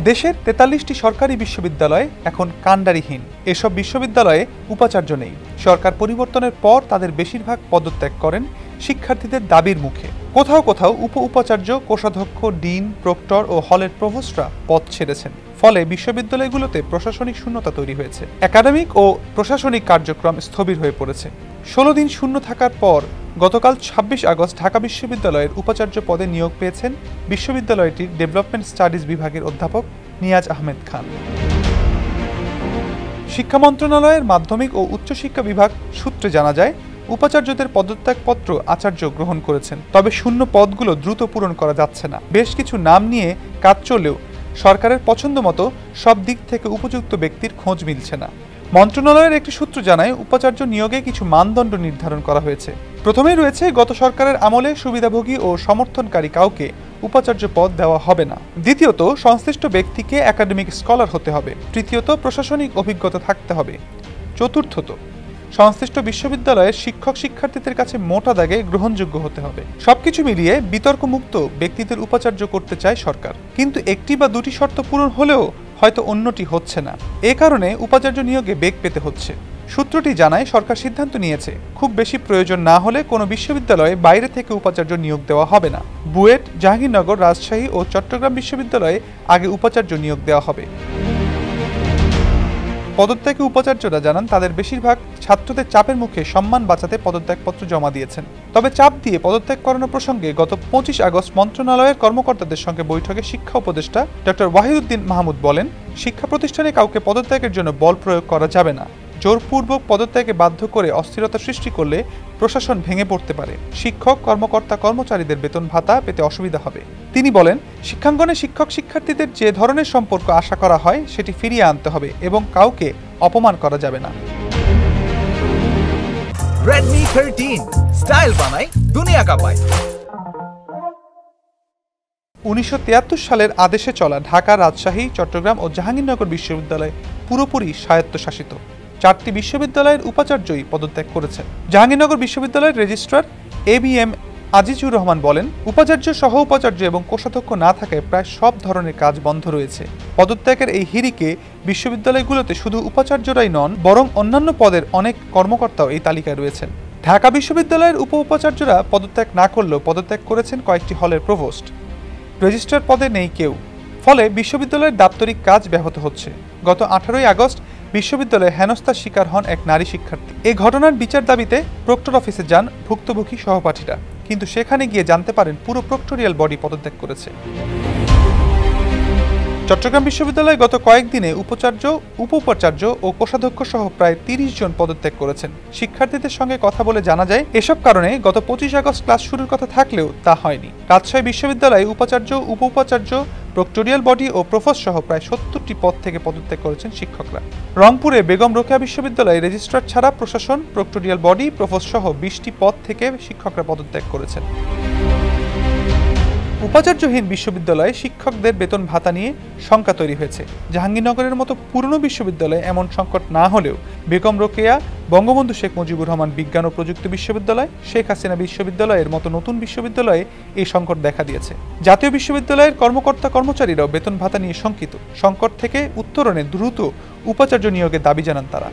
দেশের ৪৩টি সরকারি বিশ্ববিদ্যালয় এখন কাণ্ডারিহীন। এসব বিশ্ববিদ্যালয়ে উপাচার্য নেই। সরকার পরিবর্তনের পর তাদের বেশিরভাগ পদত্যাগ করেন শিক্ষার্থীদের দাবির মুখে। কোথাও কোথাও উপাচার্য, কোষাধ্যক্ষ, ডিন, প্রক্টর ও হলের প্রভোস্টরা পদ ছেড়েছেন। ফলে বিশ্ববিদ্যালয়গুলোতে প্রশাসনিক শূন্যতা তৈরি হয়েছে। একাডেমিক ও প্রশাসনিক কার্যক্রম স্থবির হয়ে পড়েছে। ১৬ দিন শূন্য থাকার পর গতকাল ২৬ আগস্ট ঢাকা বিশ্ববিদ্যালয়ের উপাচার্য পদে নিয়োগ পেয়েছেন বিশ্ববিদ্যালয়টির ডেভেলপমেন্ট স্টাডিজ বিভাগের অধ্যাপক নিয়াজ আহমেদ খান। শিক্ষা মন্ত্রণালয়ের মাধ্যমিক ও উচ্চশিক্ষা বিভাগ সূত্রে জানা যায়, উপাচার্যদের পদত্যাগপত্র আচার্য গ্রহণ করেছেন। তবে শূন্য পদগুলো দ্রুত পূরণ করা যাচ্ছে না। বেশ কিছু নাম নিয়ে কাজ চললেও সরকারের পছন্দ মতো সব দিক থেকে উপযুক্ত ব্যক্তির খোঁজ মিলছে না। মন্ত্রণালয়ের একটি সূত্র জানায়, উপাচার্য নিয়োগে কিছু মানদণ্ড নির্ধারণ করা হয়েছে। প্রথমেই রয়েছে, গত সরকারের আমলে সুবিধাভোগী ও সমর্থনকারী কাউকে উপাচার্য পদ দেওয়া হবে না। দ্বিতীয়ত, সংশ্লিষ্ট ব্যক্তিকে একাডেমিক স্কলার হতে হবে। তৃতীয়ত, প্রশাসনিক অভিজ্ঞতা থাকতে হবে। চতুর্থত, সংশ্লিষ্ট বিশ্ববিদ্যালয়ের শিক্ষক শিক্ষার্থীদের কাছে মোটা দাগে গ্রহণযোগ্য হতে হবে। সবকিছু মিলিয়ে বিতর্কমুক্ত ব্যক্তিদের উপাচার্য করতে চায় সরকার। কিন্তু একটি বা দুটি শর্ত পূরণ হলেও হয়তো অন্যটি হচ্ছে না। এ কারণে উপাচার্য নিয়োগে বেগ পেতে হচ্ছে। সূত্রটি জানায়, সরকার সিদ্ধান্ত নিয়েছে, খুব বেশি প্রয়োজন না হলে কোনো বিশ্ববিদ্যালয়ে বাইরে থেকে উপাচার্য নিয়োগ দেওয়া হবে না। বুয়েট, জাহাঙ্গীরনগর, রাজশাহী ও চট্টগ্রাম বিশ্ববিদ্যালয়ে আগে উপাচার্য নিয়োগ দেওয়া হবে। পদত্যাগী উপাচার্যরা জানান, তাদের বেশিরভাগ ছাত্রদের চাপের মুখে সম্মান বাঁচাতে পদত্যাগপত্র জমা দিয়েছেন। তবে চাপ দিয়ে পদত্যাগ করানো প্রসঙ্গে গত ২৫ আগস্ট মন্ত্রণালয়ের কর্মকর্তাদের সঙ্গে বৈঠকে শিক্ষা উপদেষ্টা ডক্টর ওয়াহিদুদ্দিন মাহমুদ বলেন, শিক্ষা প্রতিষ্ঠানে কাউকে পদত্যাগের জন্য বল প্রয়োগ করা যাবে না। জোরপূর্বক পদত্যাগে বাধ্য করে অস্থিরতা সৃষ্টি করলে প্রশাসন ভেঙে পড়তে পারে। শিক্ষক, কর্মকর্তা, কর্মচারীদের বেতন ভাতা পেতে অসুবিধা হবে। তিনি বলেন, শিক্ষাঙ্গনে শিক্ষক শিক্ষার্থীদের যে ধরনের সম্পর্ক আশা করা হয় সেটি ফিরিয়ে আনতে হবে এবং কাউকে অপমান করা যাবে না। Redmi 13 স্টাইল বানাই দুনিয়া কাঁপায়। ১৯৭৩ সালের আদেশে চলা ঢাকা, রাজশাহী, চট্টগ্রাম ও জাহাঙ্গীরনগর বিশ্ববিদ্যালয় পুরোপুরি স্বায়ত্তশাসিত। ৪টি বিশ্ববিদ্যালয়ের উপাচার্যই পদত্যাগ করেছেন। জাহাঙ্গীরনগর বিশ্ববিদ্যালয়ের রেজিস্ট্রার ABM আজিজুর রহমান বলেন, উপাচার্য, সহ উপাচার্য এবং কোষাধ্যক্ষ না থাকায় প্রায় সব ধরনের কাজ বন্ধ রয়েছে। পদত্যাগের এই হিড়িকে বিশ্ববিদ্যালয়গুলোতে শুধু উপাচার্যরাই নন, বরং অন্যান্য পদের অনেক কর্মকর্তাও এই তালিকায় রয়েছেন। ঢাকা বিশ্ববিদ্যালয়ের উপাচার্যরা পদত্যাগ না করলেও পদত্যাগ করেছেন কয়েকটি হলের প্রভোস্ট। রেজিস্ট্রার পদে নেই কেউ। ফলে বিশ্ববিদ্যালয়ের দাপ্তরিক কাজ ব্যাহত হচ্ছে। গত 18 আগস্ট বিশ্ববিদ্যালয়ে হেনস্থার শিকার হন এক নারী শিক্ষার্থী। এই ঘটনার বিচার দাবিতে প্রক্টর অফিসে যান ভুক্তভোগী সহপাঠীরা, কিন্তু সেখানে গিয়ে জানতে পারেন পুরো প্রক্টোরিয়াল বডি পদত্যাগ করেছে। চট্টগ্রাম বিশ্ববিদ্যালয়ে গত কয়েকদিনে উপাচার্য, উপাচার্য ও কোষাধ্যক্ষ সহ প্রায় ৩০ জন পদত্যাগ করেছেন। শিক্ষার্থীদের সঙ্গে কথা বলে জানা যায়, এসব কারণে গত ২৫ আগস্ট ক্লাস শুরুর কথা থাকলেও তা হয়নি। রাজশাহী বিশ্ববিদ্যালয়ে উপাচার্য, উপাচার্য, প্রক্টোরিয়াল বডি ও প্রফোস্ট সহ প্রায় ৭০টি পদ থেকে পদত্যাগ করেছেন শিক্ষকরা। রংপুরে বেগম রোকেয়া বিশ্ববিদ্যালয়ে রেজিস্ট্রার ছাড়া প্রশাসন, প্রক্টোরিয়াল বডি, প্রফোস্ট সহ ২০টি পদ থেকে শিক্ষকরা পদত্যাগ করেছেন। উপাচার্যহীন বিশ্ববিদ্যালয়ে শিক্ষকদের বেতন ভাতা নিয়ে শঙ্কা তৈরি হয়েছে। জাহাঙ্গীরনগরের মতো পুরনো বিশ্ববিদ্যালয়ে এমন সংকট না হলেও বেগম রোকেয়া, বঙ্গবন্ধু শেখ মুজিবুর রহমান বিজ্ঞান ও প্রযুক্তি বিশ্ববিদ্যালয়, শেখ হাসিনা বিশ্ববিদ্যালয়ের মতো নতুন বিশ্ববিদ্যালয়ে এই সংকট দেখা দিয়েছে। জাতীয় বিশ্ববিদ্যালয়ের কর্মকর্তা কর্মচারীরাও বেতন ভাতা নিয়ে শঙ্কিত। সংকট থেকে উত্তরণে দ্রুত উপাচার্য নিয়োগের দাবি জানান তারা।